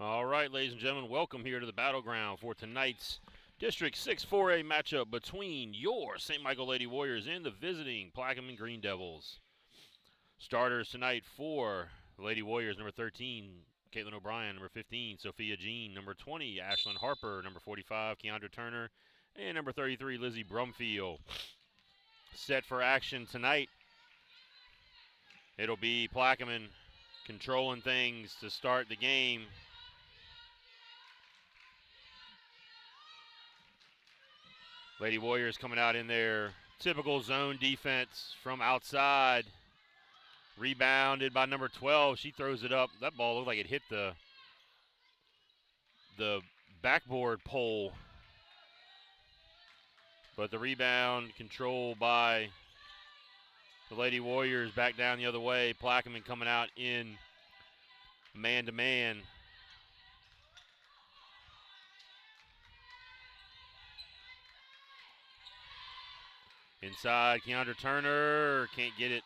All right, ladies and gentlemen, welcome here to the battleground for tonight's District 6 4A matchup between your St. Michael Lady Warriors and the visiting Plaquemine Green Devils. Starters tonight for the Lady Warriors, number 13, Caitlin O'Brien, number 15, Sophia Jean, number 20, Ashlyn Harper, number 45, Keandra Turner, and number 33, Lizzie Brumfield. Set for action tonight. It'll be Plaquemine controlling things to start the game. Lady Warriors coming out in their typical zone defense from outside. Rebounded by number 12. She throws it up. That ball looked like it hit the backboard pole. But the rebound controlled by the Lady Warriors back down the other way. Plaquemine coming out in man-to-man. Inside, Keandra Turner can't get it.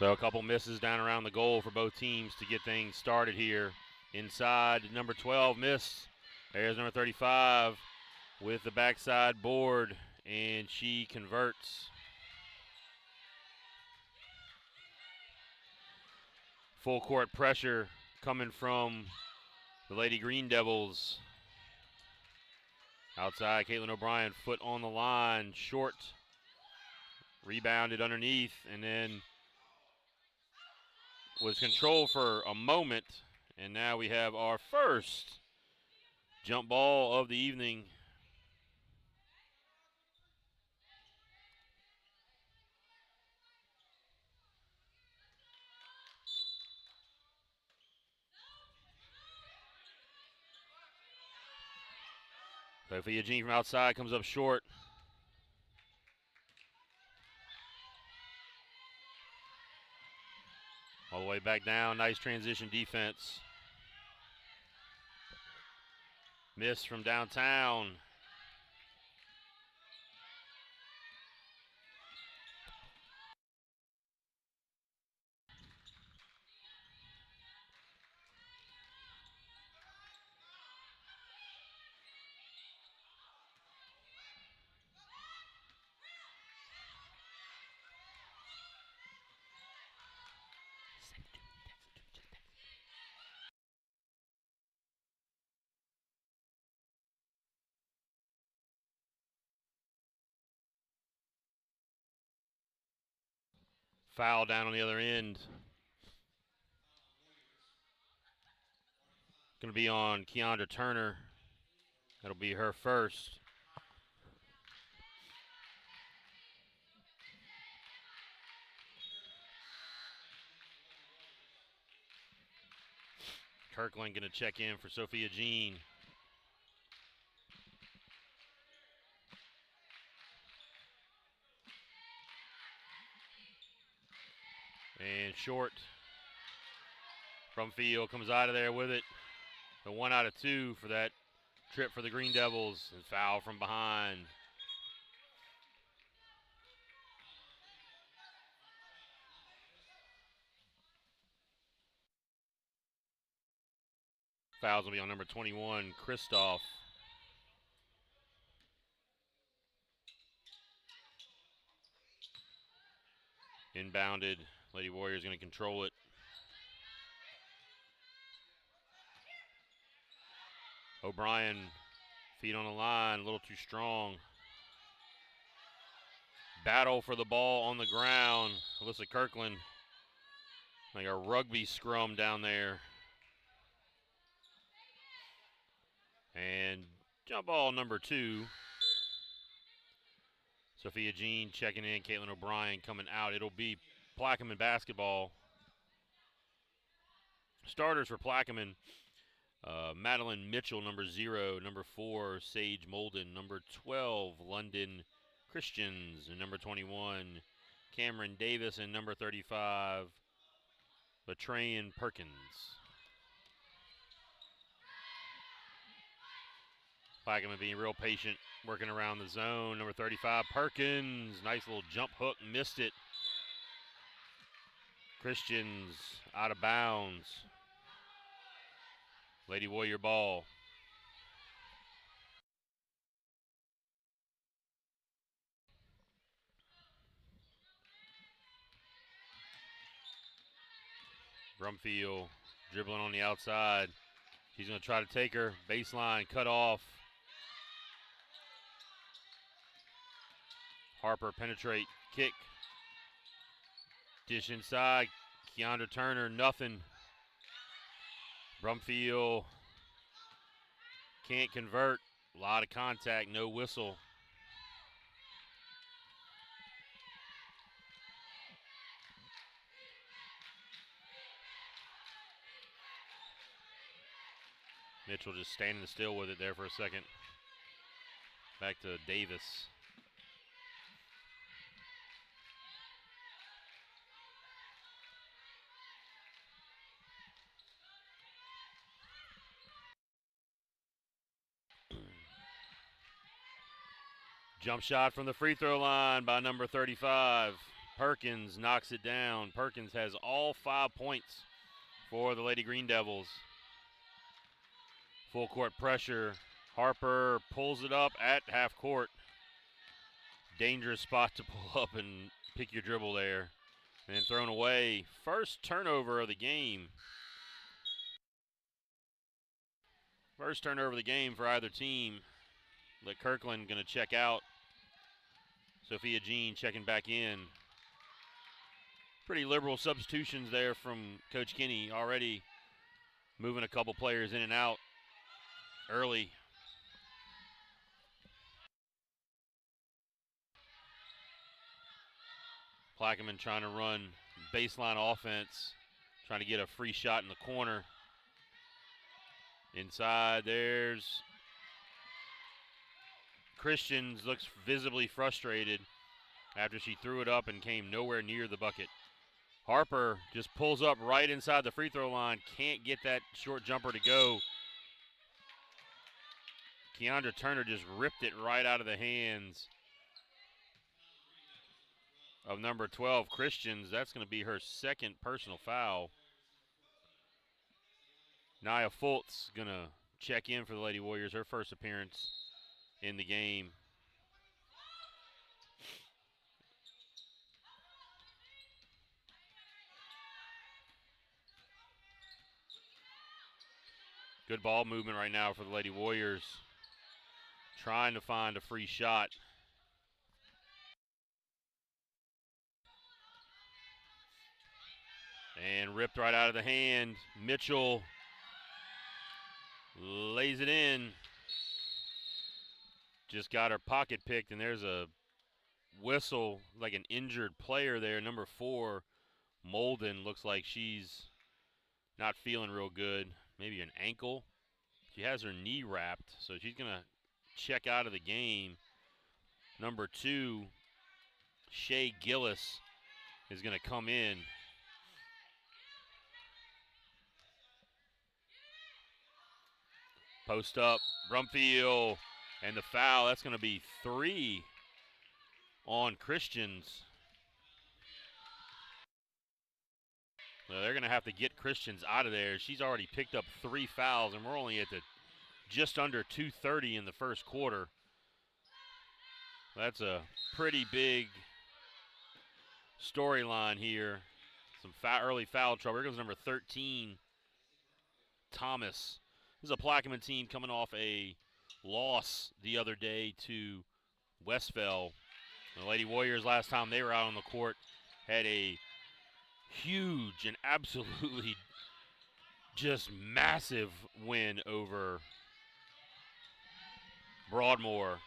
So a couple misses down around the goal for both teams to get things started here. Inside, number 12 miss. There's number 35 with the backside board, and she converts. Full court pressure coming from the Lady Green Devils. Outside, Caitlin O'Brien, foot on the line, short. Rebounded underneath, and then was controlled for a moment. And now we have our first jump ball of the evening. Sophia Jean from outside comes up short. All the way back down. Nice transition defense. Miss from downtown. Foul down on the other end. Going to be on Keandra Turner. That'll be her first. Kirkland going to check in for Sophia Jean. And short from field, comes out of there with it. The 1 out of 2 for that trip for the Green Devils, and foul from behind. Fouls will be on number 21, Kristoff. Inbounded. Lady Warriors going to control it. O'Brien, feet on the line, a little too strong. Battle for the ball on the ground. Alyssa Kirkland, like a rugby scrum down there. And jump ball number 2. Sophia Jean checking in, Caitlin O'Brien coming out. It'll be Plaquemine basketball. Starters for Plaquemine, Madeline Mitchell, number 0, number 4, Sage Molden, number 12, London Christians, and number 21, Cameron Davis, and number 35, Latrayan Perkins. Plaquemine being real patient, working around the zone. Number 35, Perkins. Nice little jump hook, missed it. Christians out of bounds. Lady Warrior ball. Brumfield dribbling on the outside. She's going to try to take her. Baseline cut off. Harper penetrate, kick. Dish inside. Keandra Turner, nothing. Brumfield can't convert. A lot of contact, no whistle. Mitchell just standing still with it there for a second. Back to Davis. Jump shot from the free throw line by number 35. Perkins knocks it down. Perkins has all 5 points for the Lady Green Devils. Full court pressure. Harper pulls it up at half court. Dangerous spot to pull up and pick your dribble there. And thrown away. First turnover of the game. First turnover of the game for either team. Kirkland going to check out. Sophia Jean checking back in. Pretty liberal substitutions there from Coach Kinney, already moving a couple players in and out early. Plaquemine trying to run baseline offense, trying to get a free shot in the corner. Inside, there's Christians, looks visibly frustrated after she threw it up and came nowhere near the bucket. Harper just pulls up right inside the free throw line, can't get that short jumper to go. Keandra Turner just ripped it right out of the hands of number 12, Christians. That's going to be her second personal foul. Nia Fultz going to check in for the Lady Warriors, her first appearance in the game. Good ball movement right now for the Lady Warriors. Trying to find a free shot. And ripped right out of the hand. Mitchell lays it in. Just got her pocket picked, and there's a whistle, like an injured player there. Number 4, Molden, looks like she's not feeling real good. Maybe an ankle. She has her knee wrapped, so she's going to check out of the game. Number 2, Shea Gillis, is going to come in. Post up, Brumfield, and the foul. That's going to be 3 on Christians. Well, they're going to have to get Christians out of there. She's already picked up 3 fouls, and we're only at the just under 2:30 in the first quarter. That's a pretty big storyline here. Some early foul trouble. Here goes number 13, Thomas. This is a Plaquemine team coming off a loss the other day to Westphal. The Lady Warriors, last time they were out on the court, had a huge and absolutely just massive win over Broadmoor.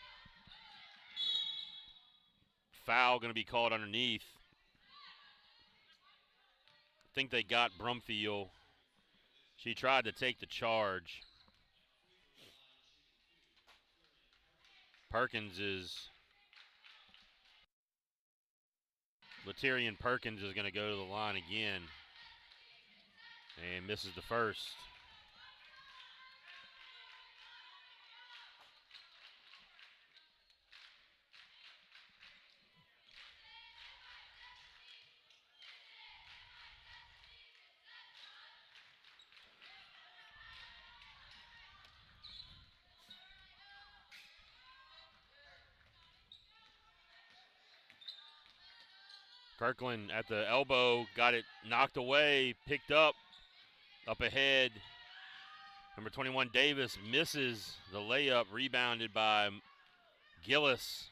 Foul going to be called underneath. I think they got Brumfield. She tried to take the charge. Laterian Perkins is going to go to the line again and misses the first. Kirkland at the elbow, got it knocked away, picked up ahead. Number 21, Davis, misses the layup, rebounded by Gillis.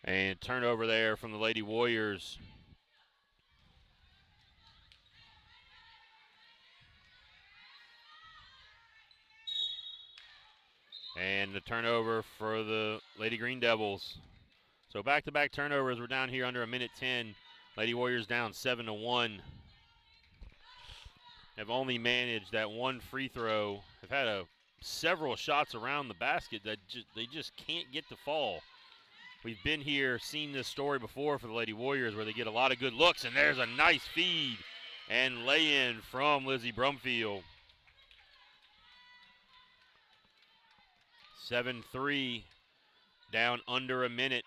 And turnover there from the Lady Warriors. And the turnover for the Lady Green Devils. So back-to-back turnovers. We're down here under a minute 10. Lady Warriors down 7-1. Have only managed that one free throw. Have had several shots around the basket that they just can't get to fall. We've been here, seen this story before for the Lady Warriors where they get a lot of good looks, and there's a nice feed and lay-in from Lizzie Brumfield. 7-3, down under a minute.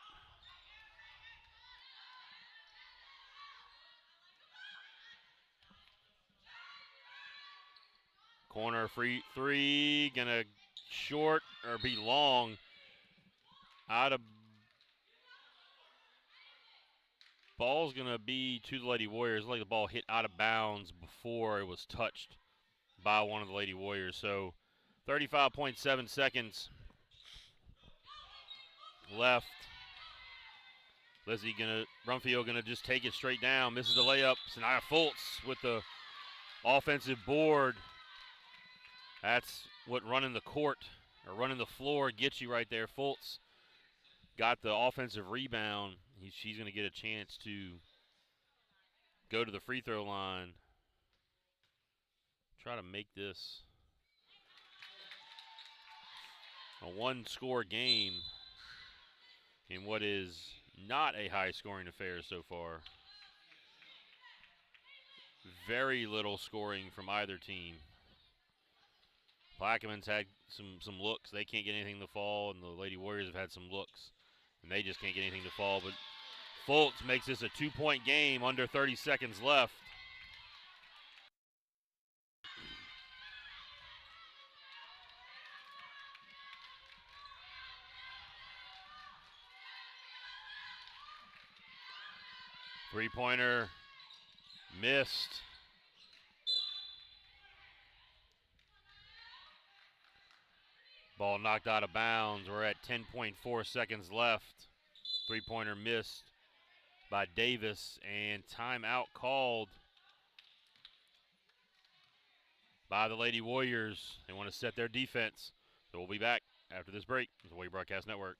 Corner free three, gonna short or be long. Out of ball's gonna be to the Lady Warriors. Like the ball hit out of bounds before it was touched by one of the Lady Warriors. So 35.7 seconds left. Brumfield gonna just take it straight down. Misses the layup. Sanaya Fultz with the offensive board. That's what running the court or running the floor gets you right there. Fultz got the offensive rebound. She's going to get a chance to go to the free throw line. Try to make this a one-score game in what is not a high-scoring affair so far. Very little scoring from either team. Plaquemine's had some looks. They can't get anything to fall, and the Lady Warriors have had some looks, and they just can't get anything to fall. But Fultz makes this a 2-point game, under 30 seconds left. Three-pointer missed. Ball knocked out of bounds. We're at 10.4 seconds left. Three-pointer missed by Davis, and timeout called by the Lady Warriors. They want to set their defense. So we'll be back after this break with the Warrior Broadcast Network.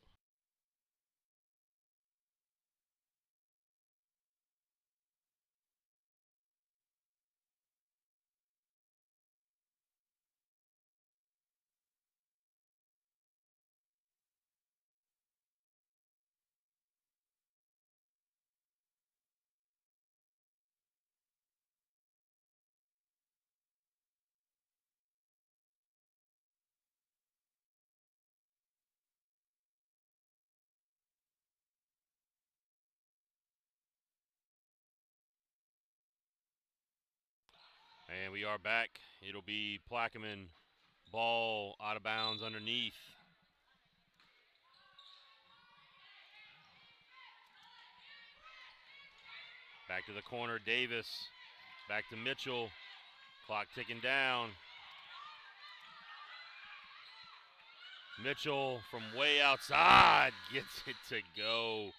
And we are back. It'll be Plaquemine, ball out of bounds underneath. Back to the corner, Davis. Back to Mitchell. Clock ticking down. Mitchell from way outside gets it to go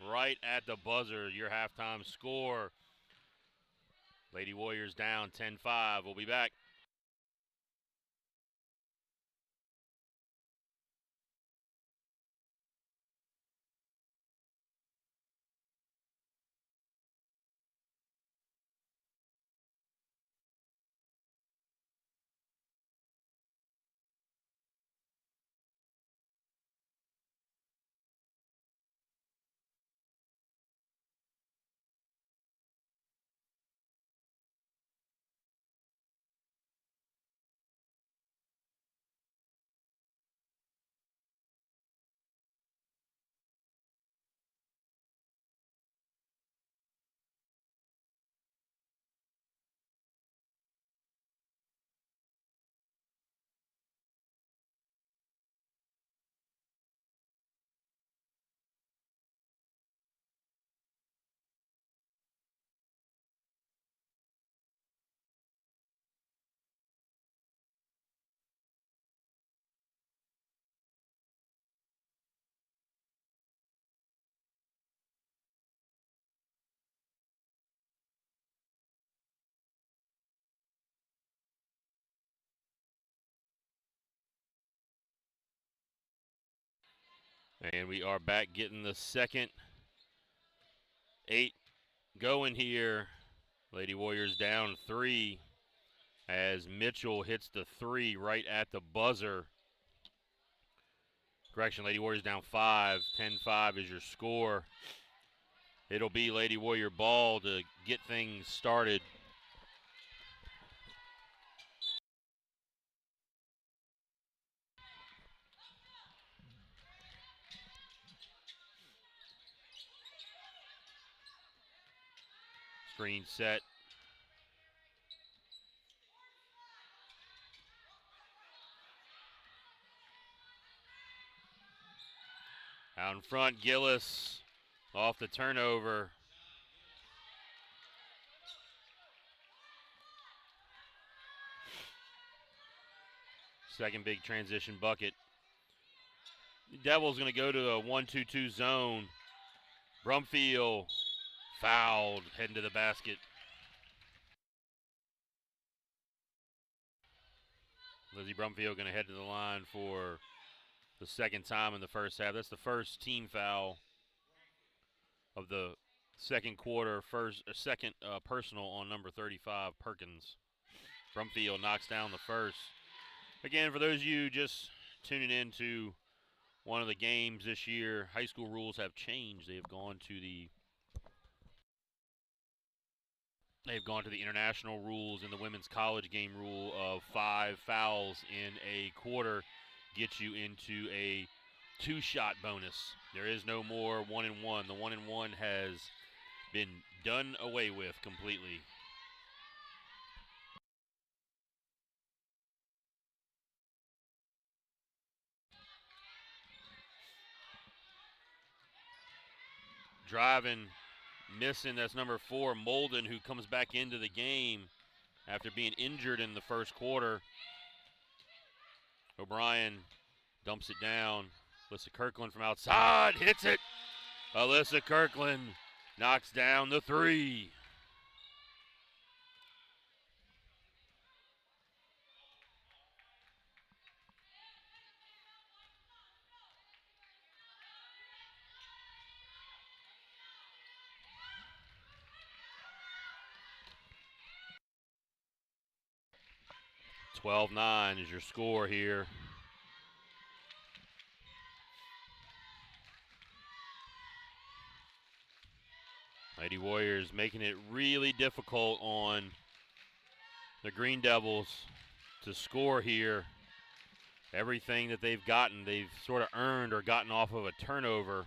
right at the buzzer. Your halftime score. Lady Warriors down 10-5. We'll be back. And we are back getting the second 8 going here. Lady Warriors down 3 as Mitchell hits the 3 right at the buzzer. Correction, Lady Warriors down 5. 10-5 is your score. It'll be Lady Warrior ball to get things started. Screen set. Out in front, Gillis off the turnover. Second big transition bucket. The Devils going to go to a 1-2-2 zone. Brumfield fouled, heading to the basket. Lizzie Brumfield going to head to the line for the second time in the first half. That's the first team foul of the second quarter. Second personal on number 35, Perkins. Brumfield knocks down the first. Again, for those of you just tuning in to one of the games this year, high school rules have changed. They've gone to the international rules, and the women's college game rule of 5 fouls in a quarter gets you into a 2-shot bonus. There is no more 1-and-1. The 1-and-1 has been done away with completely. Driving, missing, that's number 4, Molden, who comes back into the game after being injured in the first quarter. O'Brien dumps it down. Alyssa Kirkland from outside hits it. Alyssa Kirkland knocks down the 3. (12-9) is your score here. Lady Warriors making it really difficult on the Green Devils to score here. Everything that they've gotten, they've sort of earned or gotten off of a turnover.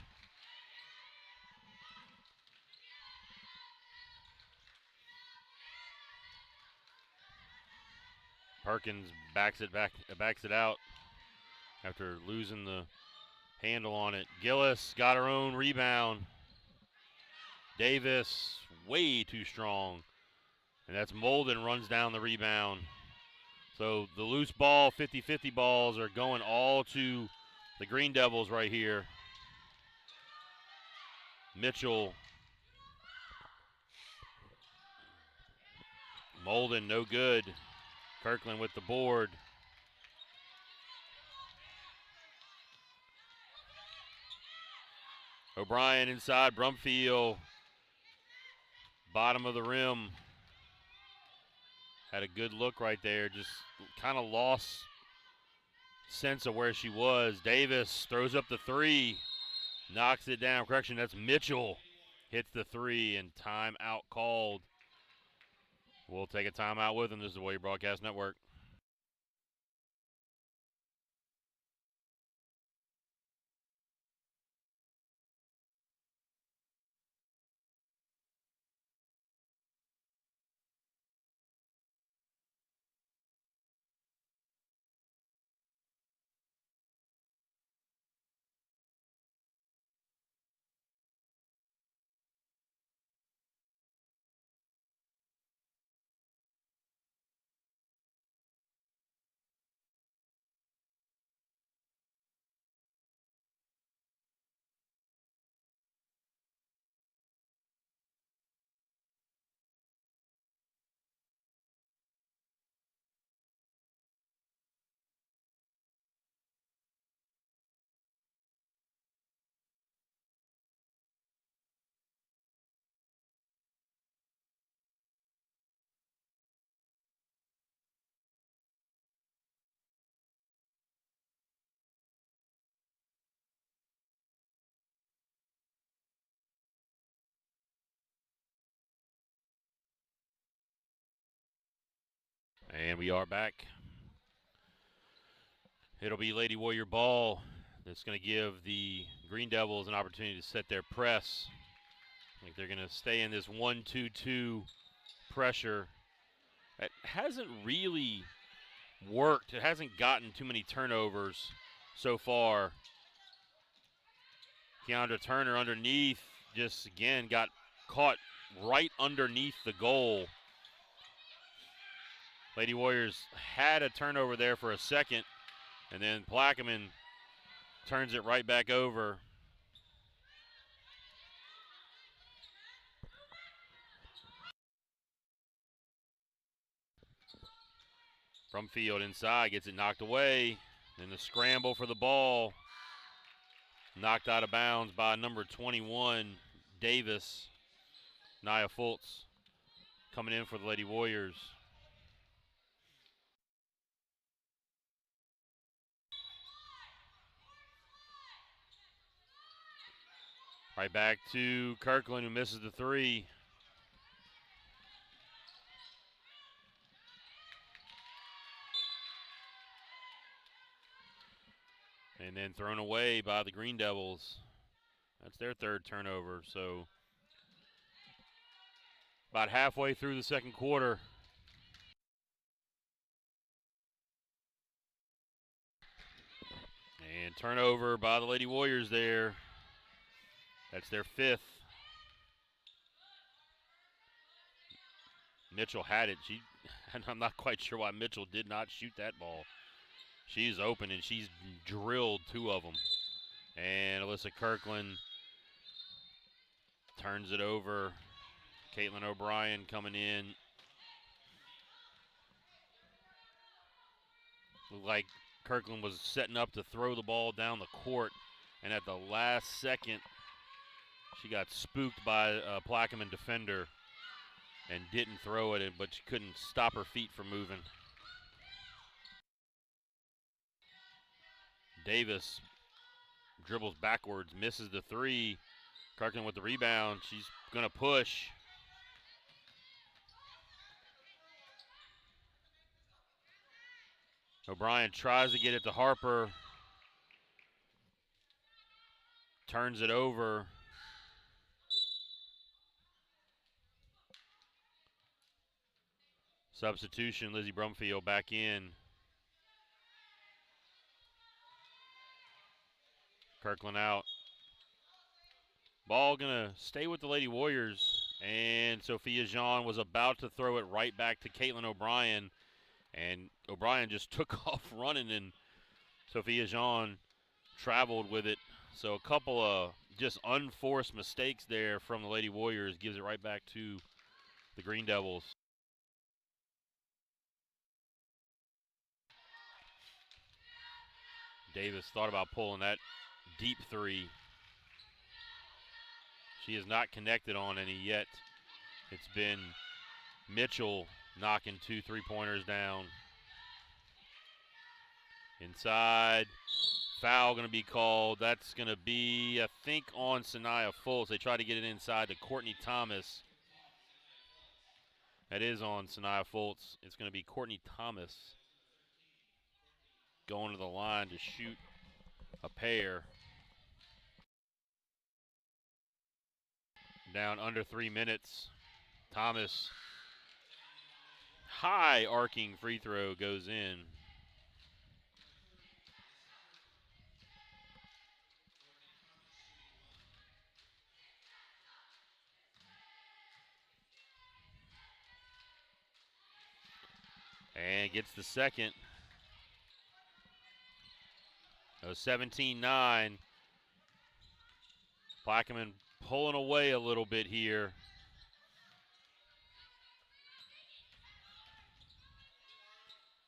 Perkins backs it out after losing the handle on it. Gillis got her own rebound. Davis way too strong. And that's Molden runs down the rebound. So the loose ball, 50-50 balls are going all to the Green Devils right here. Mitchell. Molden, no good. Kirkland with the board. O'Brien inside, Brumfield. Bottom of the rim. Had a good look right there. Just kind of lost sense of where she was. Davis throws up the 3. Knocks it down. Correction, that's Mitchell. Hits the 3 and timeout called. We'll take a timeout with him. This is the Warrior Broadcast Network. And we are back. It'll be Lady Warrior ball that's going to give the Green Devils an opportunity to set their press. I think they're going to stay in this 1-2-2 pressure. It hasn't really worked. It hasn't gotten too many turnovers so far. Keandra Turner underneath just, again, got caught right underneath the goal. Lady Warriors had a turnover there for a second, and then Plaquemine turns it right back over. From field inside, gets it knocked away. Then the scramble for the ball. Knocked out of bounds by number 21, Davis. Nia Fultz coming in for the Lady Warriors. Right back to Kirkland, who misses the three. And then thrown away by the Green Devils. That's their third turnover. So about halfway through the second quarter. And turnover by the Lady Warriors there. That's their fifth. Mitchell had it. And I'm not quite sure why Mitchell did not shoot that ball. She's open, and she's drilled two of them. And Alyssa Kirkland turns it over. Caitlin O'Brien coming in. Looked like Kirkland was setting up to throw the ball down the court, and at the last second, she got spooked by a Plaquemine defender and didn't throw it, but she couldn't stop her feet from moving. Davis dribbles backwards, misses the three. Kirkland with the rebound. She's going to push. O'Brien tries to get it to Harper. Turns it over. Substitution, Lizzie Brumfield back in. Kirkland out. Ball gonna stay with the Lady Warriors, and Sophia Jean was about to throw it right back to Caitlin O'Brien, and O'Brien just took off running, and Sophia Jean traveled with it. So a couple of just unforced mistakes there from the Lady Warriors gives it right back to the Green Devils. Davis thought about pulling that deep three. She has not connected on any yet. It's been Mitchell knocking 2 3-pointers down. Inside, foul going to be called. That's going to be, I think, on Sanaya Fultz. They try to get it inside to Courtney Thomas. That is on Sanaya Fultz. It's going to be Courtney Thomas going to the line to shoot a pair. Down under 3 minutes. Thomas, high arcing free throw goes in. And gets the second. It was 17-9. Plaquemine pulling away a little bit here.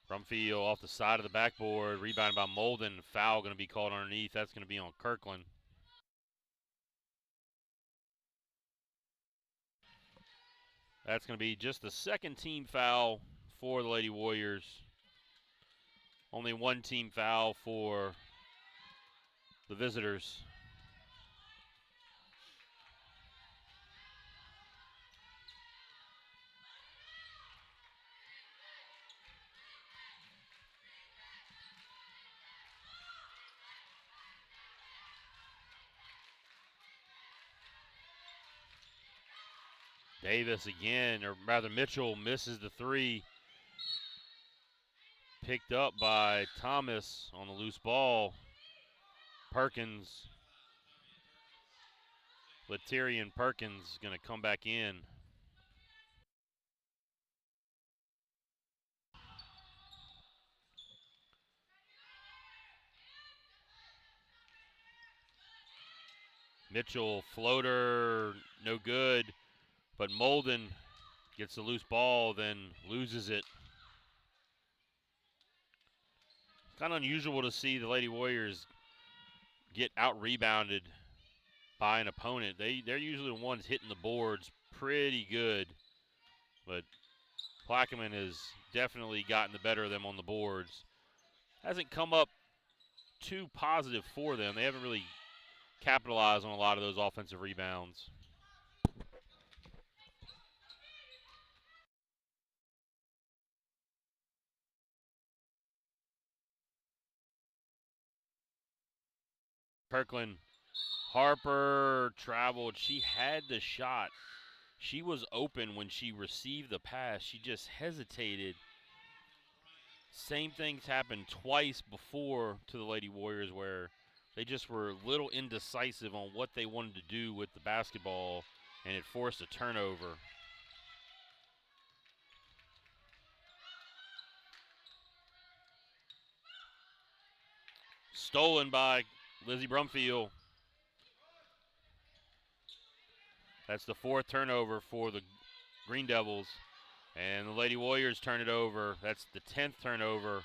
Brumfield off the side of the backboard. Rebounded by Molden. Foul going to be called underneath. That's going to be on Kirkland. That's going to be just the second team foul for the Lady Warriors. Only one team foul for the visitors. Davis again, or rather Mitchell misses the three. Picked up by Thomas on the loose ball. Perkins, Laterian Perkins, going to come back in. Mitchell, floater, no good. But Molden gets the loose ball, then loses it. Kind of unusual to see the Lady Warriors get out-rebounded by an opponent. They're usually the ones hitting the boards pretty good. But Plaquemine has definitely gotten the better of them on the boards. Hasn't come up too positive for them. They haven't really capitalized on a lot of those offensive rebounds. Kirkland, Harper traveled. She had the shot. She was open when she received the pass. She just hesitated. Same things happened twice before to the Lady Warriors where they just were a little indecisive on what they wanted to do with the basketball, and it forced a turnover. Stolen by Lizzie Brumfield. That's the fourth turnover for the Green Devils. And the Lady Warriors turn it over. That's the 10th turnover.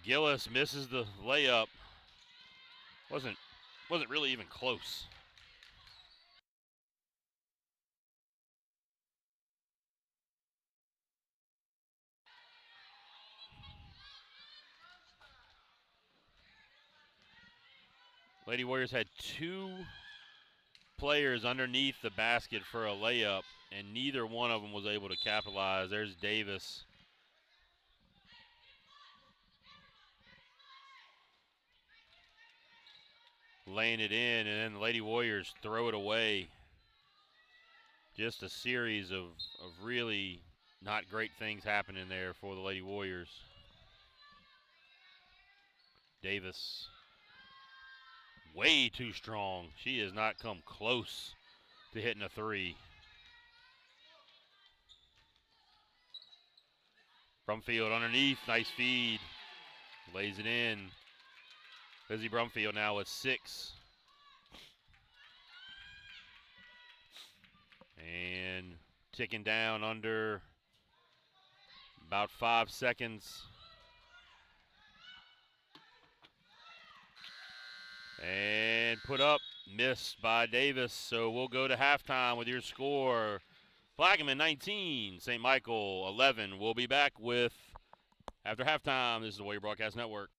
Gillis misses the layup. Wasn't really even close. Lady Warriors had two players underneath the basket for a layup, and neither one of them was able to capitalize. There's Davis. Laying it in, and then the Lady Warriors throw it away. Just a series of really not great things happening there for the Lady Warriors. Davis, way too strong. She has not come close to hitting a three. Brumfield underneath, nice feed. Lays it in. Lizzie Brumfield now with 6. And ticking down under about 5 seconds. And put up, missed by Davis. So we'll go to halftime with your score. Plaquemine 19, St. Michael 11. We'll be back with after halftime. This is the Warrior Broadcast Network.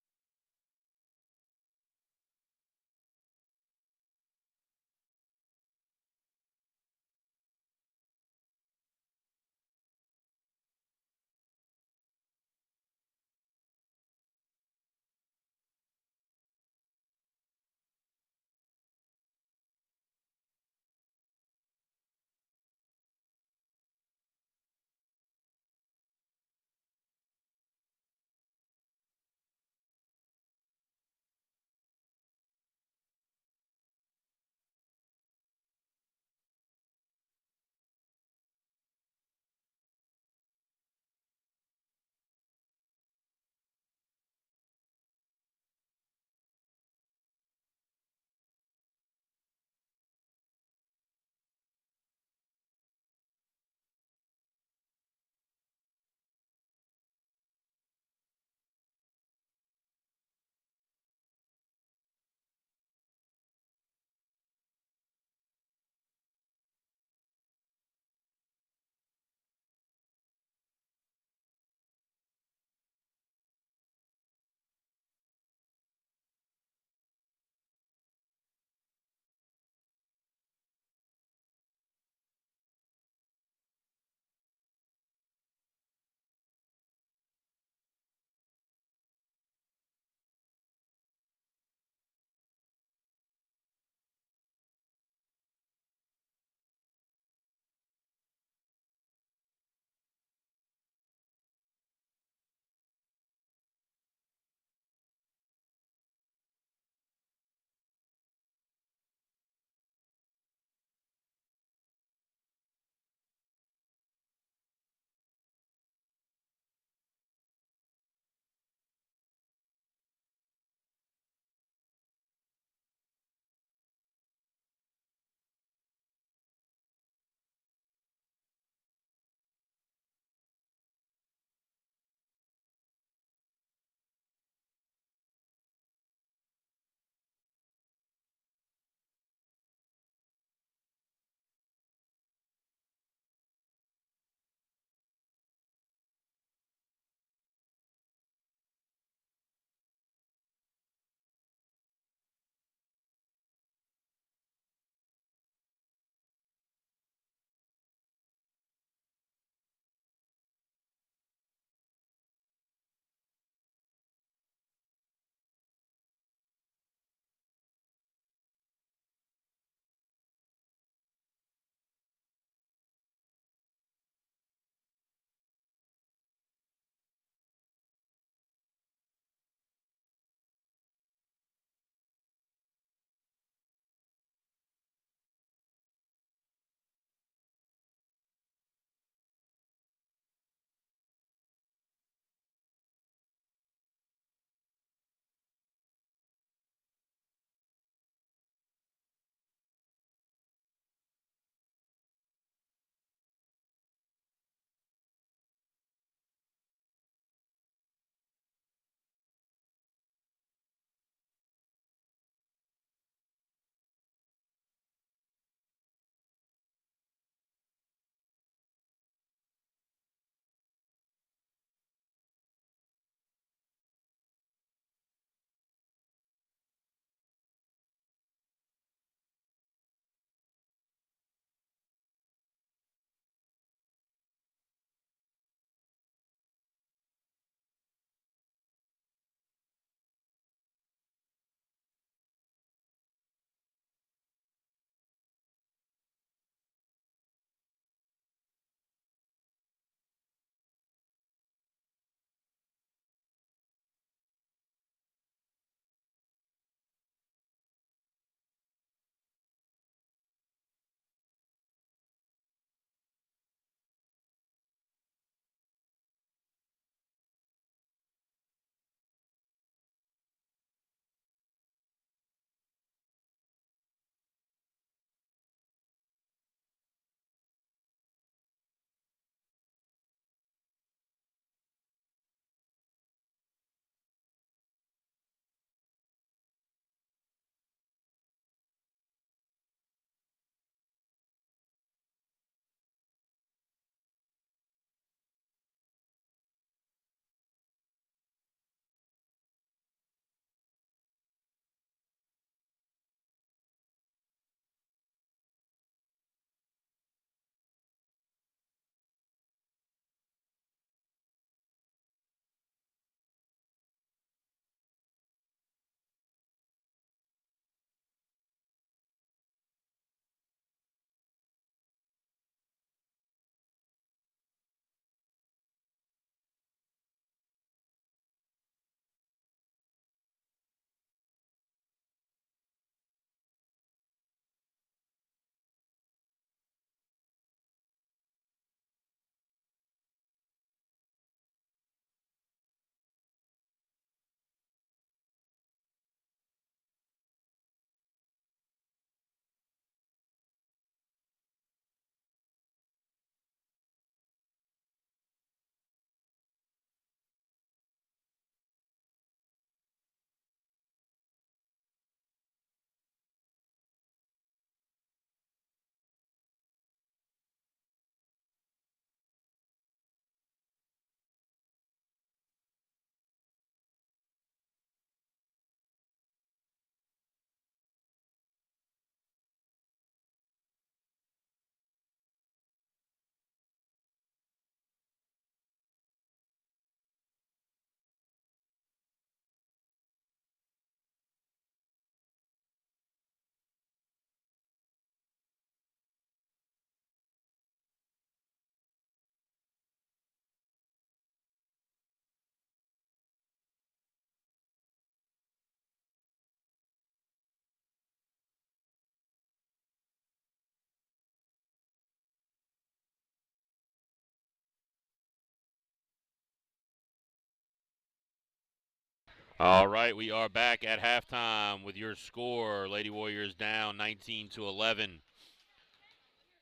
All right, we are back at halftime with your score. Lady Warriors down 19-11.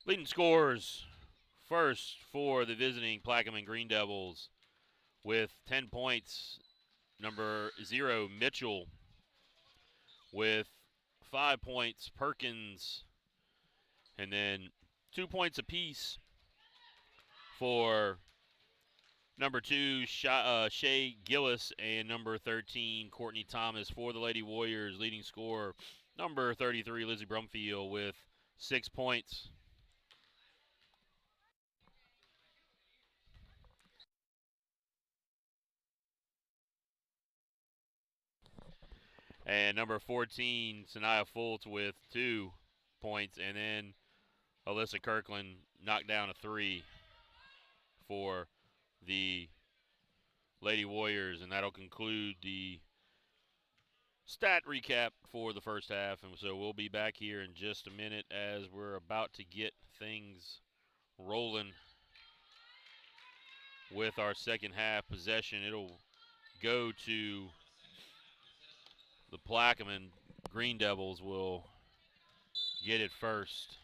Leading scores first for the visiting Plaquemine Green Devils with 10 points. Number 0, Mitchell, with 5 points, Perkins, and then 2 points apiece for number 2, Shea Gillis, and number 13, Courtney Thomas. For the Lady Warriors, leading scorer, number 33, Lizzie Brumfield, with 6 points. And number 14, Sanaya Fultz, with 2 points. And then Alyssa Kirkland knocked down a 3 for the Lady Warriors. And that'll conclude the stat recap for the first half. And so we'll be back here in just a minute as we're about to get things rolling with our second half possession. It'll go to the Plaquemine Green Devils. Will get it first.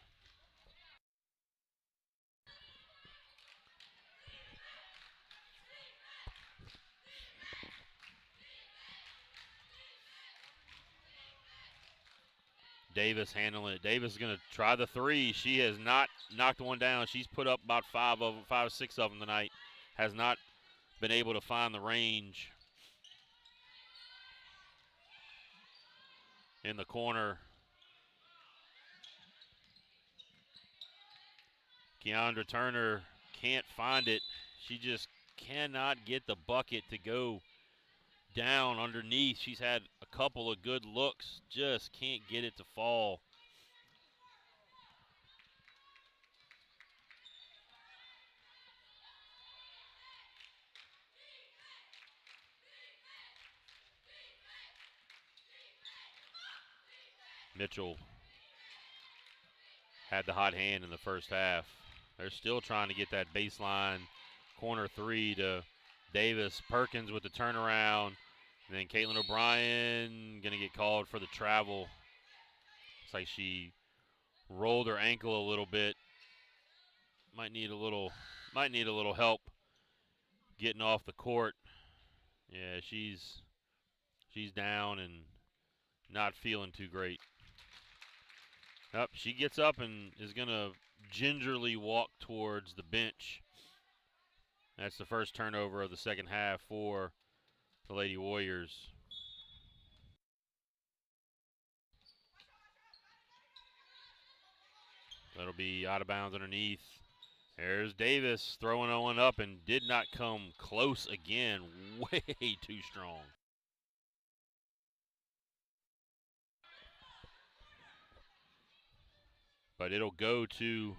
Davis handling it. Davis is going to try the 3. She has not knocked one down. She's put up about 5 or 6 of them tonight. Has not been able to find the range. In the corner, Keandra Turner can't find it. She just cannot get the bucket to go down underneath. She's had a couple of good looks, just can't get it to fall. Mitchell had the hot hand in the first half. They're still trying to get that baseline corner 3 to Davis. Perkins with the turnaround. And then Caitlin O'Brien going to get called for the travel. It's like she rolled her ankle a little bit. Might need a little help getting off the court. Yeah, she's down and not feeling too great. Up, she gets up and is going to gingerly walk towards the bench. That's the first turnover of the second half for the Lady Warriors. That'll be out of bounds underneath. There's Davis throwing one up and did not come close again. Way too strong. But it'll go to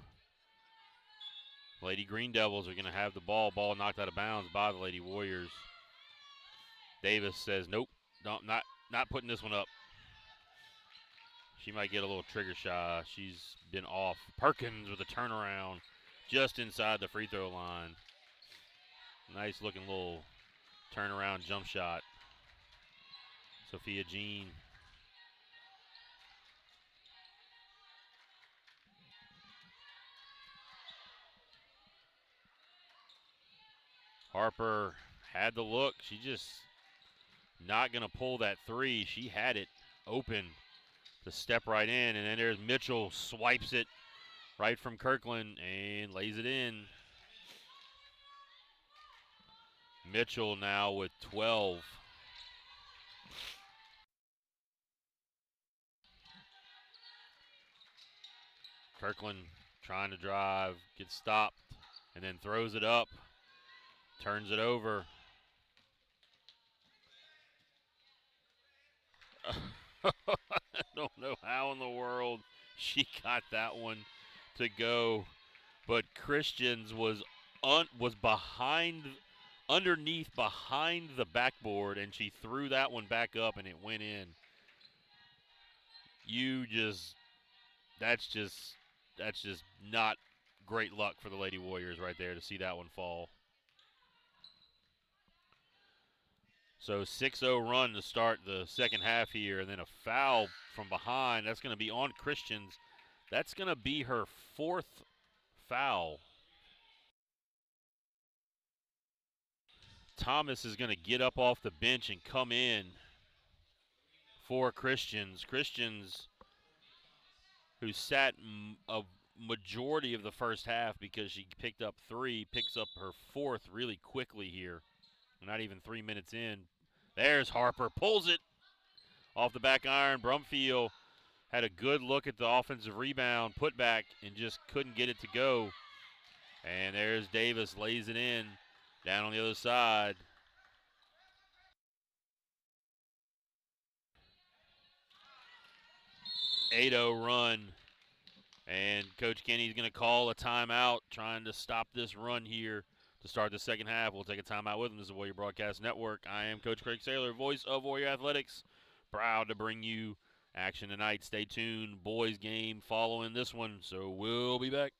Lady Green Devils. Are going to have the ball. Ball knocked out of bounds by the Lady Warriors. Davis says, nope, not putting this one up. She might get a little trigger shy. She's been off. Perkins with a turnaround just inside the free throw line. Nice looking little turnaround jump shot. Sophia Jean. Harper had the look. She just not going to pull that 3. She had it open to step right in. And then there's Mitchell, swipes it right from Kirkland and lays it in. Mitchell now with 12. Kirkland trying to drive, gets stopped, and then throws it up, turns it over. I don't know how in the world she got that one to go, but Christians was underneath behind the backboard, and she threw that one back up, and it went in. That's just not great luck for the Lady Warriors right there to see that one fall. So 6-0 run to start the second half here, and then a foul from behind. That's going to be on Christians. That's going to be her fourth foul. Thomas is going to get up off the bench and come in for Christians. Christians, who sat a majority of the first half because she picked up 3, picks up her fourth really quickly here. Not even 3 minutes in. There's Harper, pulls it off the back iron. Brumfield had a good look at the offensive rebound, put back, and just couldn't get it to go. And there's Davis, lays it in down on the other side. Eight-0 run. And Coach Kenny's going to call a timeout, trying to stop this run here to start the second half. We'll take a timeout with him. This is Warrior Broadcast Network. I am Coach Craig Saylor, voice of Warrior Athletics. Proud to bring you action tonight. Stay tuned. Boys game following this one, so we'll be back.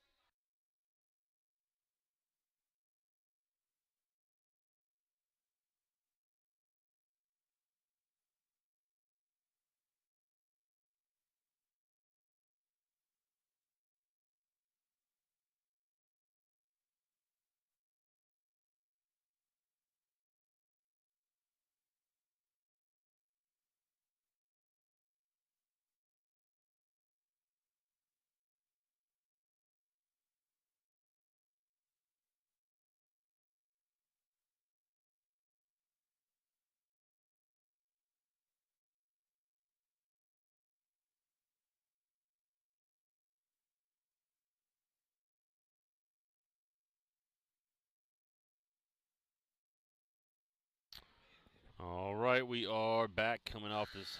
All right, we are back coming off this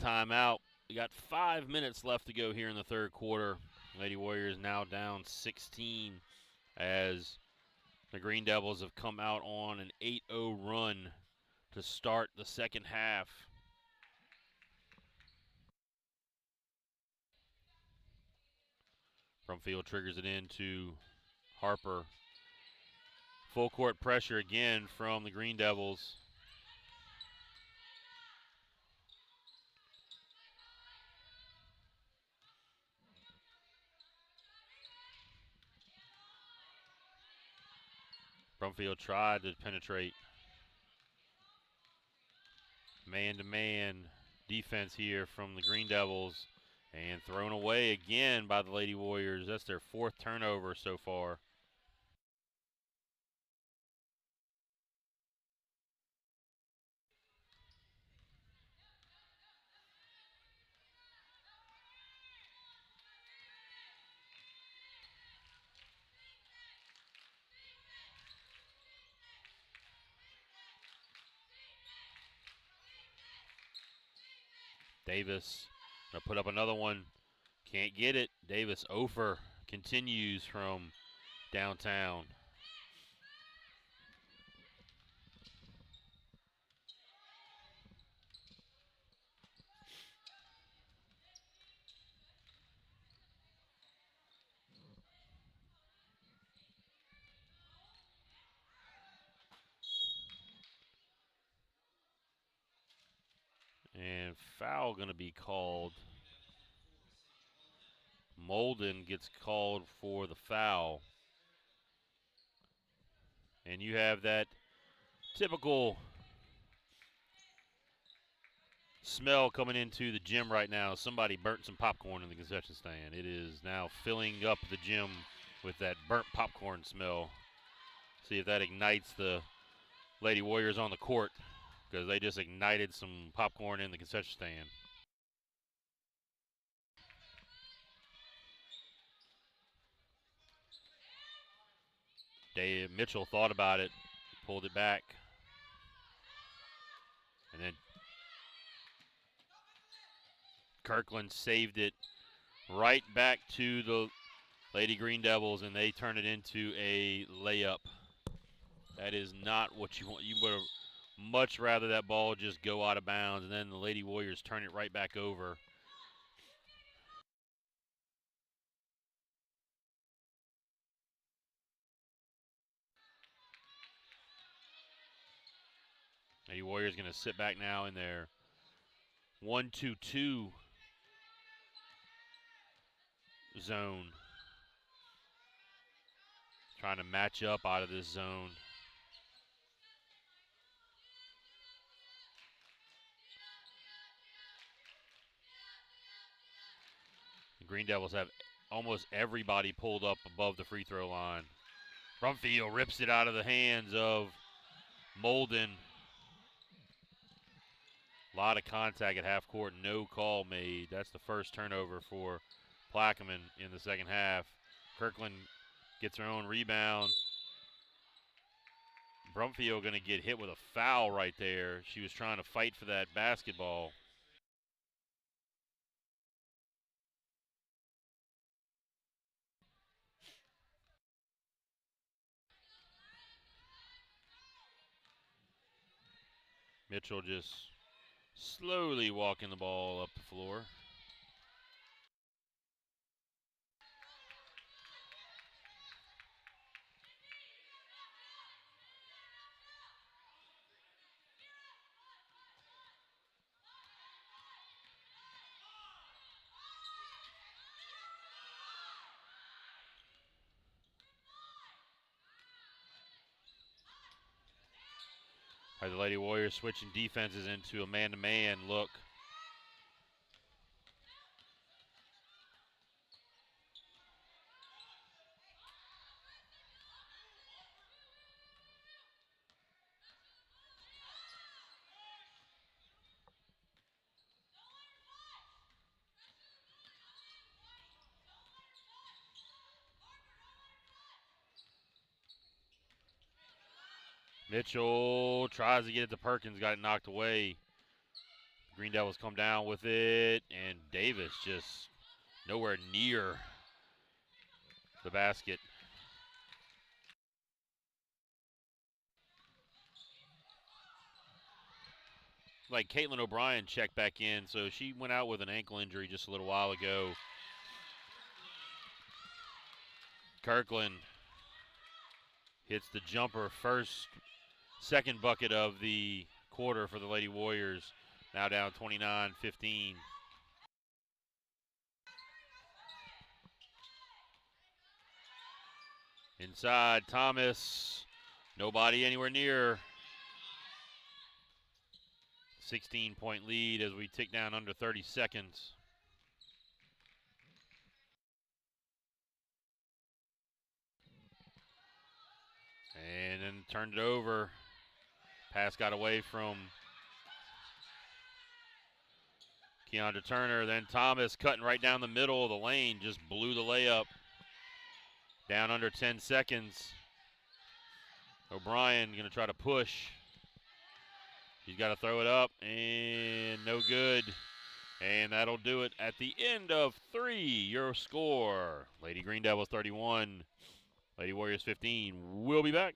timeout. We got 5 minutes left to go here in the third quarter. Lady Warriors now down 16 as the Green Devils have come out on an 8-0 run to start the second half. Brumfield triggers it into Harper. Full court pressure again from the Green Devils. Brumfield tried to penetrate. Man-to-man defense here from the Green Devils. And thrown away again by the Lady Warriors. That's their fourth turnover so far. Davis gonna put up another one. Can't get it. Davis over continues from downtown. And foul gonna be called. Molden gets called for the foul. And you have that typical smell coming into the gym right now. Somebody burnt some popcorn in the concession stand. It is now filling up the gym with that burnt popcorn smell. See if that ignites the Lady Warriors on the court, because they just ignited some popcorn in the concession stand. Dave Mitchell thought about it, pulled it back, and then Kirkland saved it right back to the Lady Green Devils, and they turn it into a layup. That is not what you want. You would have much rather that ball just go out of bounds, and then the Lady Warriors turn it right back over. Lady Warriors going to sit back now in their 1-2-2 zone. Trying to match up out of this zone. The Green Devils have almost everybody pulled up above the free throw line. Brumfield rips it out of the hands of Molden. A lot of contact at half court, no call made. That's the first turnover for Plaquemine in the second half. Kirkland gets her own rebound. Brumfield going to get hit with a foul right there. She was trying to fight for that basketball. Mitchell just slowly walking the ball up the floor. All right, the Lady Warriors switching defenses into a man-to-man look. Mitchell tries to get it to Perkins, got it knocked away. Green Devils come down with it, and Davis just nowhere near the basket. Like Caitlin O'Brien checked back in, so she went out with an ankle injury just a little while ago. Kirkland hits the jumper second bucket of the quarter for the Lady Warriors. Now down 29-15. Inside, Thomas. Nobody anywhere near. 16-point lead as we tick down under 30 seconds. And then turned it over. Pass got away from Keandra Turner. Then Thomas cutting right down the middle of the lane. Just blew the layup. Down under 10 seconds. O'Brien going to try to push. He's got to throw it up, and no good. And that'll do it at the end of 3. Your score, Lady Green Devils 31, Lady Warriors 15. We'll be back.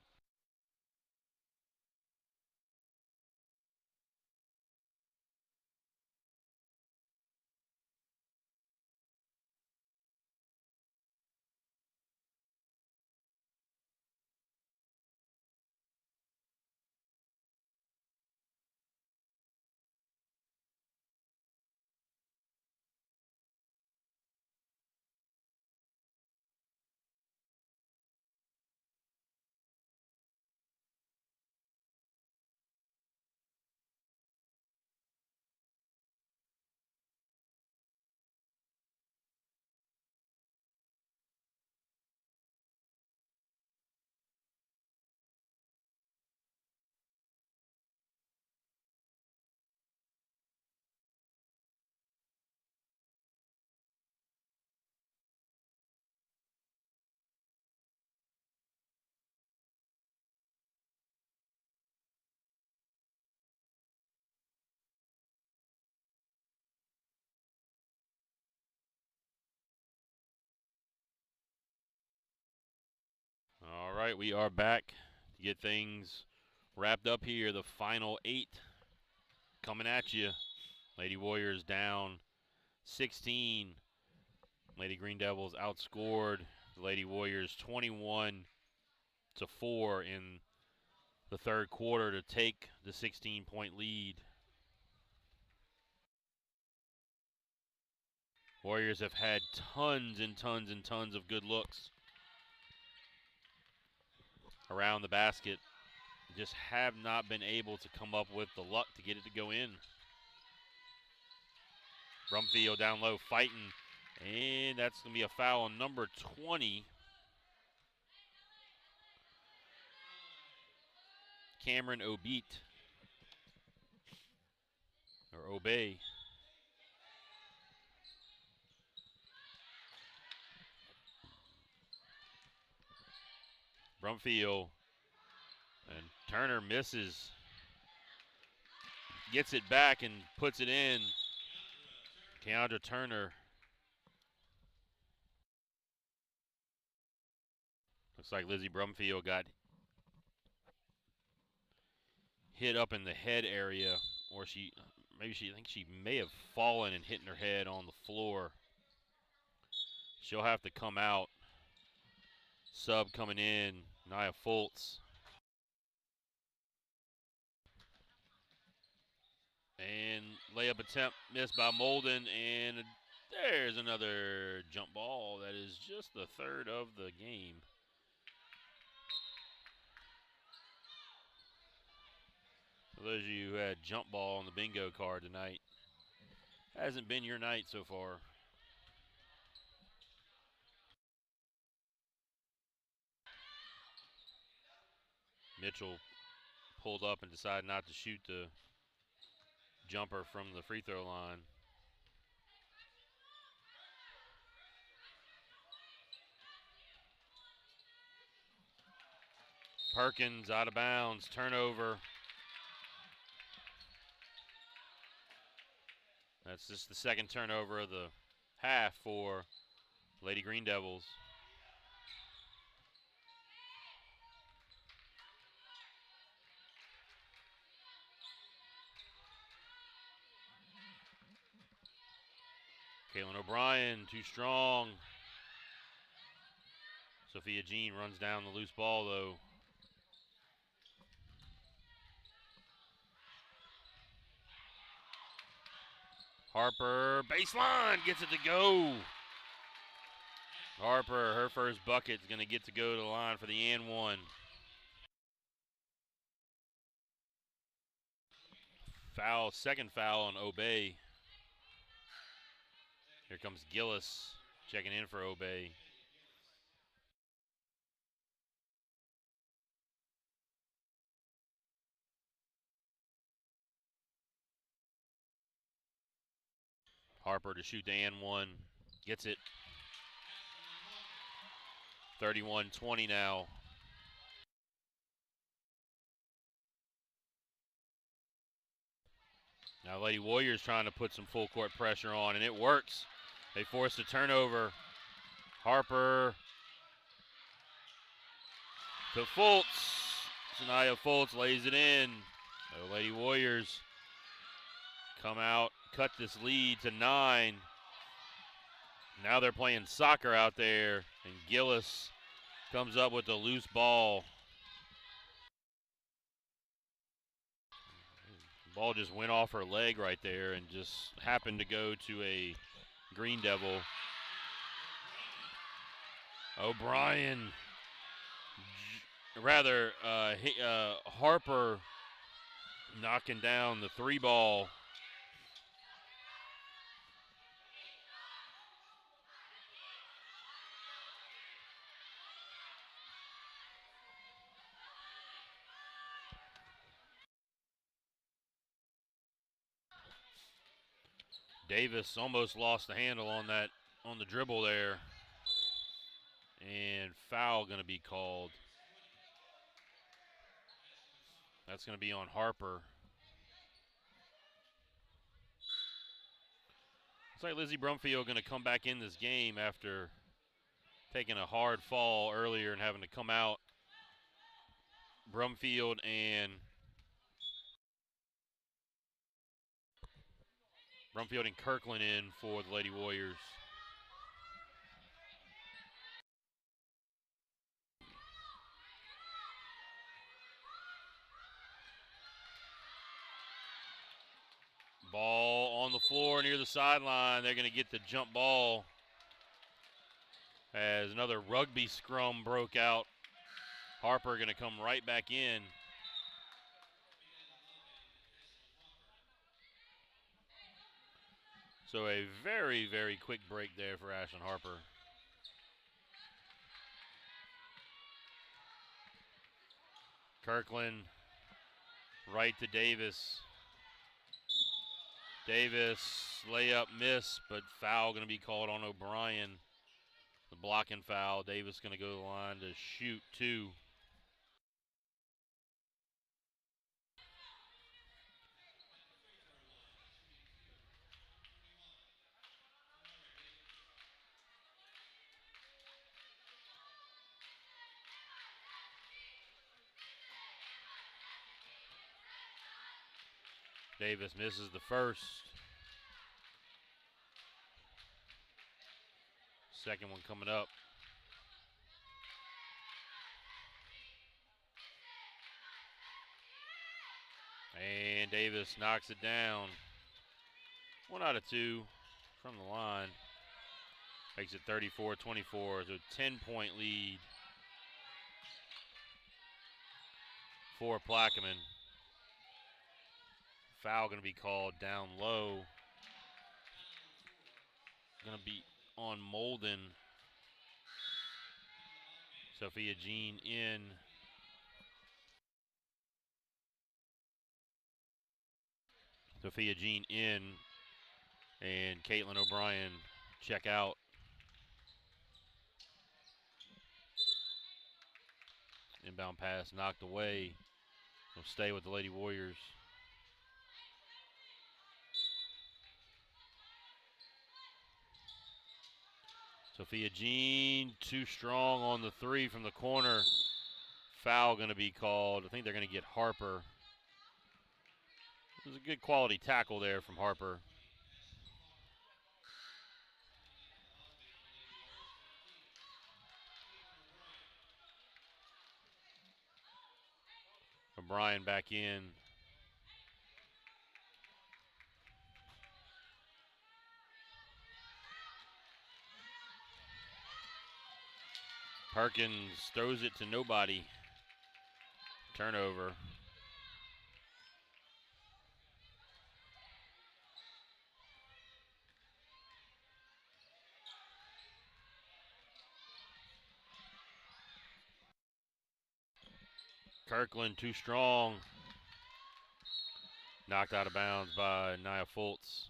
All right, we are back to get things wrapped up here. The final 8 coming at you. Lady Warriors down 16. Lady Green Devils outscored the Lady Warriors 21-4 in the third quarter to take the 16-point lead. Warriors have had tons and tons and tons of good looks around the basket. Just have not been able to come up with the luck to get it to go in. Brumfield down low fighting, and that's going to be a foul on number 20. Cameron Obeat, or Obey. Brumfield, and Turner misses. Gets it back and puts it in. Keandra Turner. Looks like Lizzie Brumfield got hit up in the head area, or I think she may have fallen and hitting her head on the floor. She'll have to come out. Sub coming in, Nia Fultz. And layup attempt missed by Molden, and there's another jump ball. That is just the third of the game. For those of you who had jump ball on the bingo card tonight, hasn't been your night so far. Mitchell pulled up and decided not to shoot the jumper from the free throw line. Perkins out of bounds, turnover. That's just the second turnover of the half for Lady Green Devils. Kaylin O'Brien, too strong. Sophia Jean runs down the loose ball, though. Harper, baseline, gets it to go. Harper, her first bucket, is going to get to go to the line for the and one. Foul, second foul on Obey. Here comes Gillis checking in for Obey. Harper to shoot the and one, gets it. 31-20 now. Now Lady Warriors trying to put some full court pressure on, and it works. They force a turnover. Harper to Fultz. Sanaya Fultz lays it in. The Lady Warriors come out, cut this lead to 9. Now they're playing soccer out there, and Gillis comes up with a loose ball. The ball just went off her leg right there and just happened to go to a Green Devil. O'Brien, Harper knocking down the 3 ball. Davis almost lost the handle on the dribble there. And foul going to be called. That's going to be on Harper. Looks like Lizzie Brumfield going to come back in this game after taking a hard fall earlier and having to come out. Brumfield and Kirkland in for the Lady Warriors. on the floor near the sideline. They're going to get the jump ball as another rugby scrum broke out. Harper going to come right back in. So a very, very quick break there for Ashlyn Harper. Kirkland right to Davis. Davis, layup miss, but foul going to be called on O'Brien. The blocking foul. Davis going to go to the line to shoot 2. Davis misses the first. Second one coming up. And Davis knocks it down. 1 out of 2 from the line. Makes it 34-24. So 10-point lead for Plaquemine. Foul going to be called down low. Going to be on Molden. Sophia Jean in. Sophia Jean in. And Caitlin O'Brien check out. Inbound pass knocked away. Will stay with the Lady Warriors. Sophia Jean too strong on the 3 from the corner. Foul going to be called. I think they're going to get Harper. It was a good quality tackle there from Harper. O'Brien back in. Perkins throws it to nobody. Turnover. Kirkland too strong. Knocked out of bounds by Nia Fultz.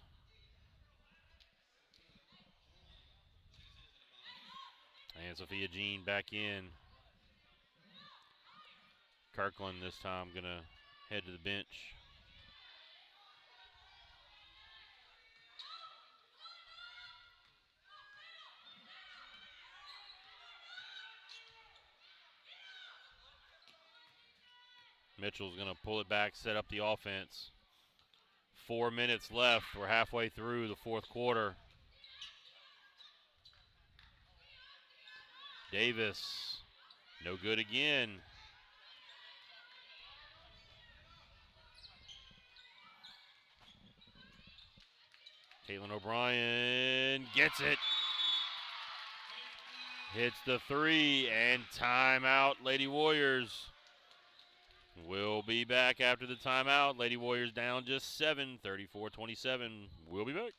And Sophia Jean back in. Kirkland this time going to head to the bench. Mitchell's going to pull it back, set up the offense. 4 minutes left. We're halfway through the fourth quarter. Davis, no good again. Caitlin O'Brien gets it. Hits the 3 and timeout, Lady Warriors. We'll be back after the timeout. Lady Warriors down just 7, 34-27. We'll be back.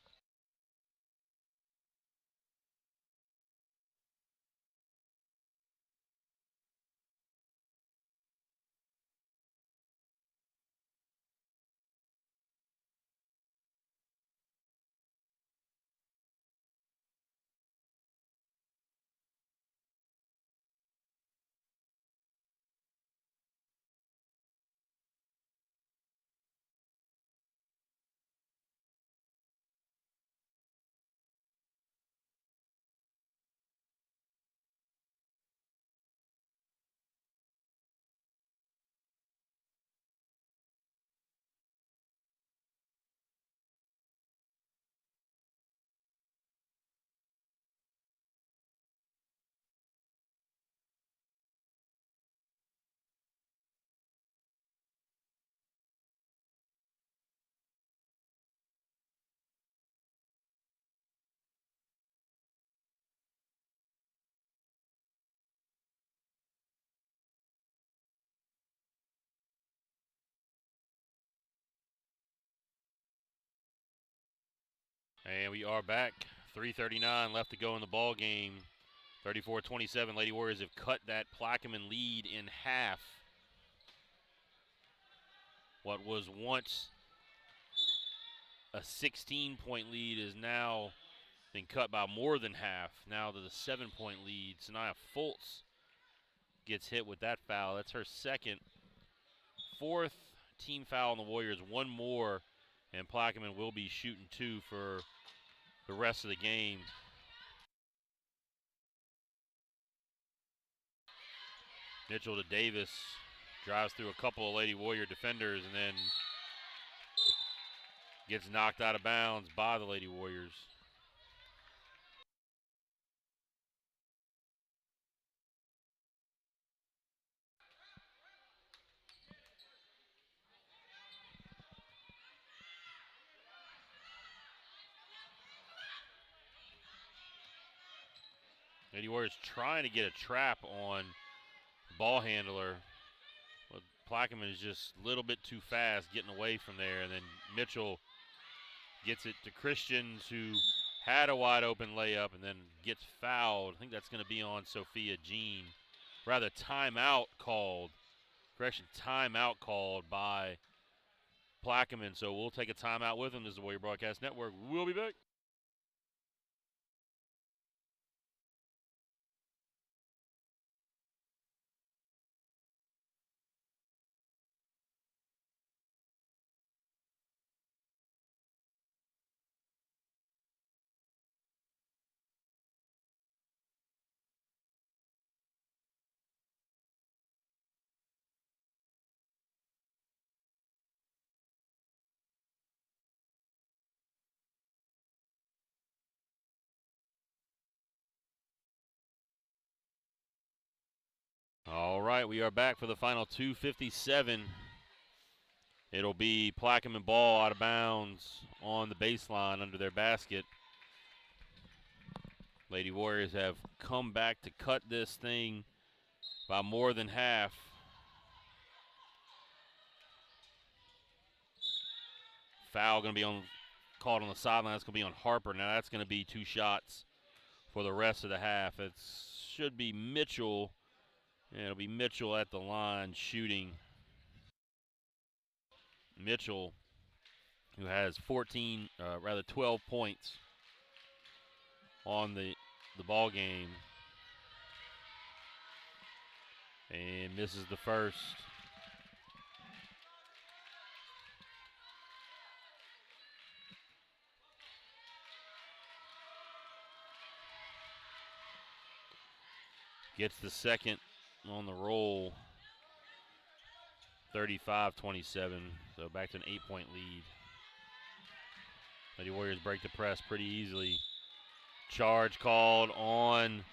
And we are back. 3:39 left to go in the ball game. 34-27. Lady Warriors have cut that Plaquemine lead in half. What was once a 16-point lead is now been cut by more than half. Now to the 7-point lead. Sanaya Fultz gets hit with that foul. That's her second. Fourth team foul on the Warriors. One more, and Plaquemine will be shooting 2 for the rest of the game. Mitchell to Davis. Drives through a couple of Lady Warrior defenders and then gets knocked out of bounds by the Lady Warriors. Lady Warriors trying to get a trap on the ball handler. But Plaquemine is just a little bit too fast getting away from there. And then Mitchell gets it to Christians, who had a wide open layup and then gets fouled. I think that's going to be on Sophia Jean. Rather, timeout called. Correction, timeout called by Plaquemine. So we'll take a timeout with him. This is the Warrior Broadcast Network. We'll be back. All right, we are back for the final 2:57. It'll be Plaquemine ball out of bounds on the baseline under their basket. Lady Warriors have come back to cut this thing by more than half. Foul going to be called on the sideline. That's going to be on Harper. Now that's going to be 2 shots for the rest of the half. It should be Mitchell. Yeah, it'll be Mitchell at the line shooting. Mitchell, who has 12 points on the ball game, and misses the first. Gets the second on the roll. 35-27, so back to an 8-point lead. Lady Warriors break the press pretty easily. Charge called on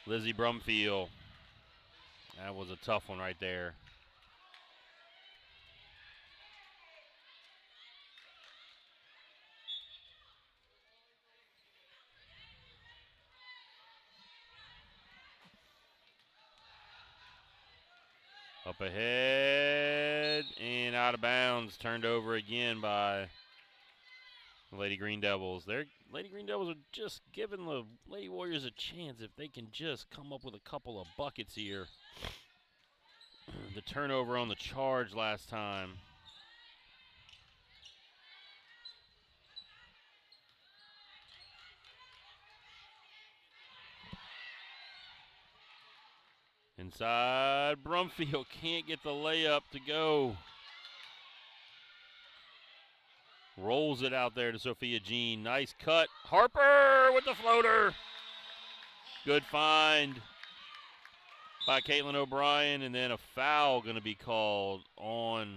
Lizzie Brumfield. That was a tough one right there. Up ahead and out of bounds. Turned over again by the Lady Green Devils. Lady Green Devils are just giving the Lady Warriors a chance if they can just come up with a couple of buckets here. The turnover on the charge last time. Inside, Brumfield can't get the layup to go. Rolls it out there to Sophia Jean. Nice cut. Harper with the floater. Good find by Caitlin O'Brien, and then a foul going to be called on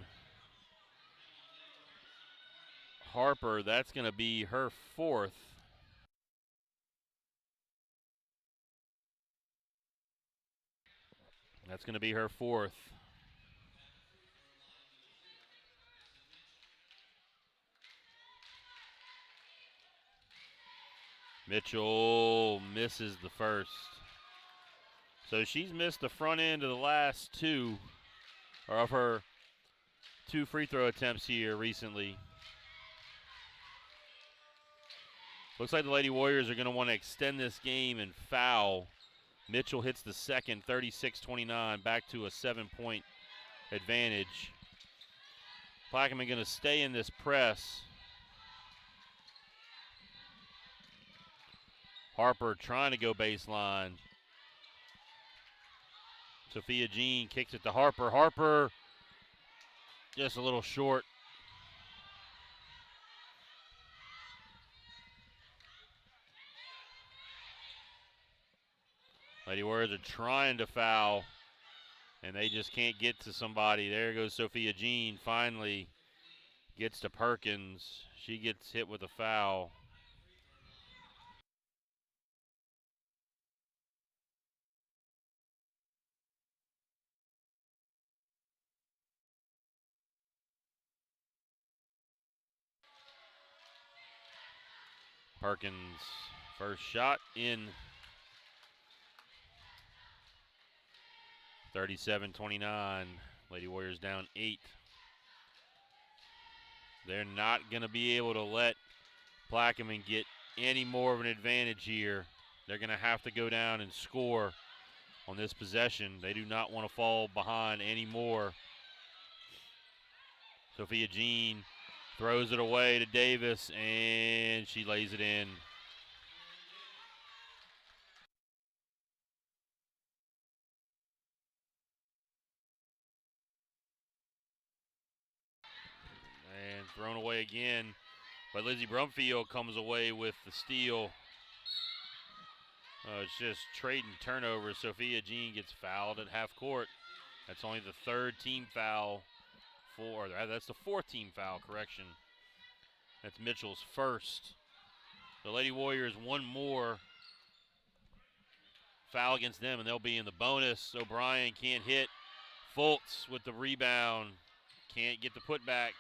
Harper. That's going to be her 4th. That's going to be her 4th. Mitchell misses the first. So she's missed the front end of the last 2, or of her 2 free throw attempts here recently. Looks like the Lady Warriors are going to want to extend this game and foul. Mitchell hits the second, 36-29, back to a 7-point advantage. Plaquemine going to stay in this press. Harper trying to go baseline. Sophia Jean kicks it to Harper. Harper just a little short. Lady Warriors are trying to foul, and they just can't get to somebody. There goes Sophia Jean, finally gets to Perkins. She gets hit with a foul. Perkins' first shot in. 37-29. Lady Warriors down 8. They're not going to be able to let Plaquemine get any more of an advantage here. They're going to have to go down and score on this possession. They do not want to fall behind anymore. Sophia Jean throws it away to Davis, and she lays it in. And thrown away again. But Lizzie Brumfield comes away with the steal. It's just trading turnovers. Sophia Jean gets fouled at half court. That's only the third team foul that's the fourth team foul, correction. That's Mitchell's first. The Lady Warriors one more foul against them, and they'll be in the bonus. O'Brien can't hit. Fultz with the rebound. Can't get the putback.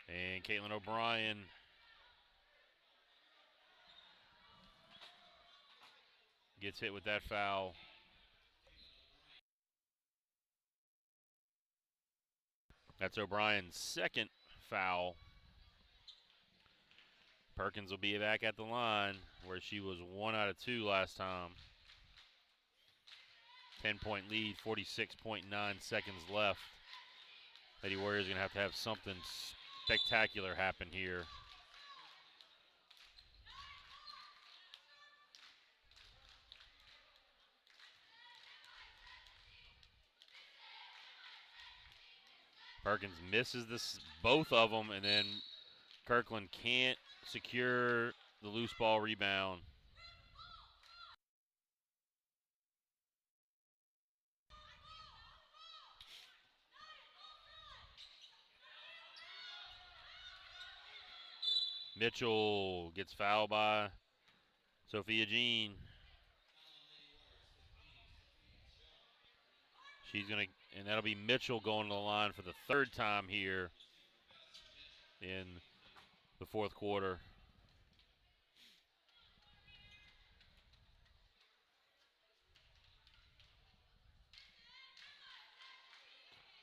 And Caitlin O'Brien gets hit with that foul. That's O'Brien's second foul. Perkins will be back at the line where she was 1 out of 2 last time. 10-point lead, 46.9 seconds left. Lady Warriors going to have something spectacular happen here. Perkins misses both of them, and then Kirkland can't secure the loose ball rebound. Mitchell gets fouled by Sophia Jean. And that'll be Mitchell going to the line for the third time here in the fourth quarter.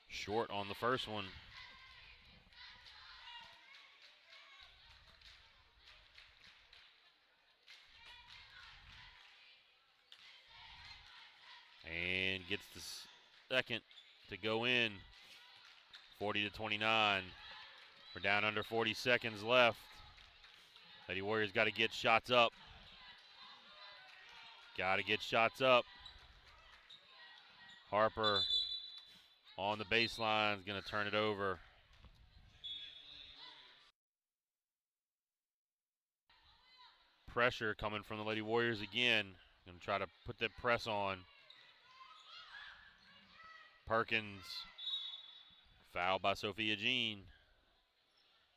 Short on the first one. And gets the second to go in. 40-29. We're down under 40 seconds left. Lady Warriors got to get shots up. Got to get shots up. Harper on the baseline is going to turn it over. Pressure coming from the Lady Warriors again. Going to try to put that press on. Perkins, fouled by Sophia Jean.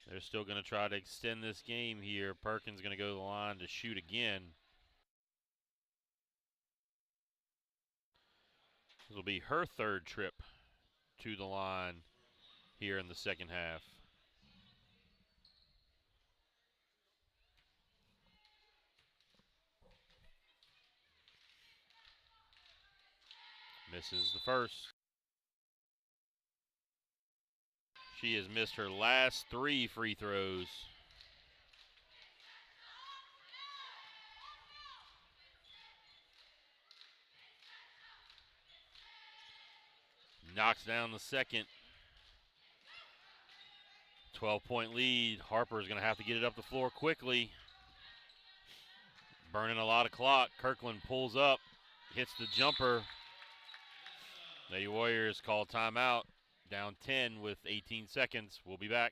They're still going to try to extend this game here. Perkins going to go to the line to shoot again. This will be her third trip to the line here in the second half. Misses the first. She has missed her last 3 free throws. Knocks down the second. 12-point lead. Harper's going to have to get it up the floor quickly. Burning a lot of clock. Kirkland pulls up, hits the jumper. Lady Warriors call timeout. Down 10 with 18 seconds. We'll be back.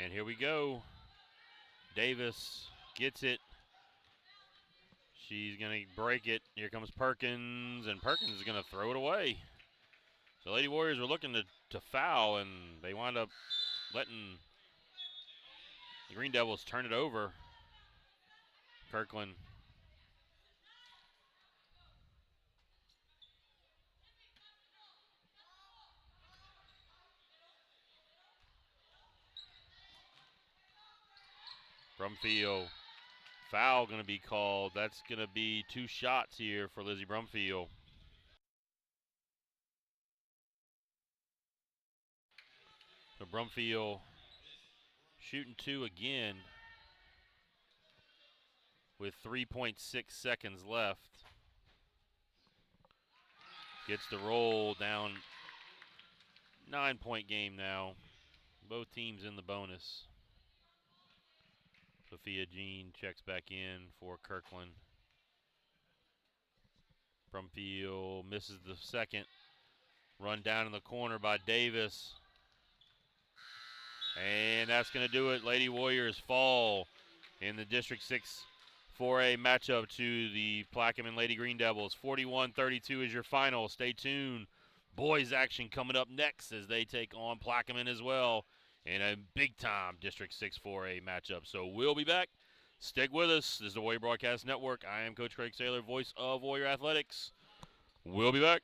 And here we go. Davis gets it. She's going to break it. Here comes Perkins, and Perkins is going to throw it away. So Lady Warriors were looking to foul, and they wound up letting the Green Devils turn it over. Kirkland. Brumfield. Foul going to be called. That's going to be 2 shots here for Lizzie Brumfield. So Brumfield shooting 2 again with 3.6 seconds left. Gets the roll down. 9-point game now. Both teams in the bonus. Sophia Jean checks back in for Kirkland. Brumfield misses the second. Run down in the corner by Davis. And that's going to do it. Lady Warriors fall in the District 6 4A matchup to the Plaquemine Lady Green Devils. 41-32 is your final. Stay tuned. Boys action coming up next as they take on Plaquemine as well in a big-time District 6 4A matchup. So we'll be back. Stick with us. This is the Warrior Broadcast Network. I am Coach Craig Saylor, voice of Warrior Athletics. We'll be back.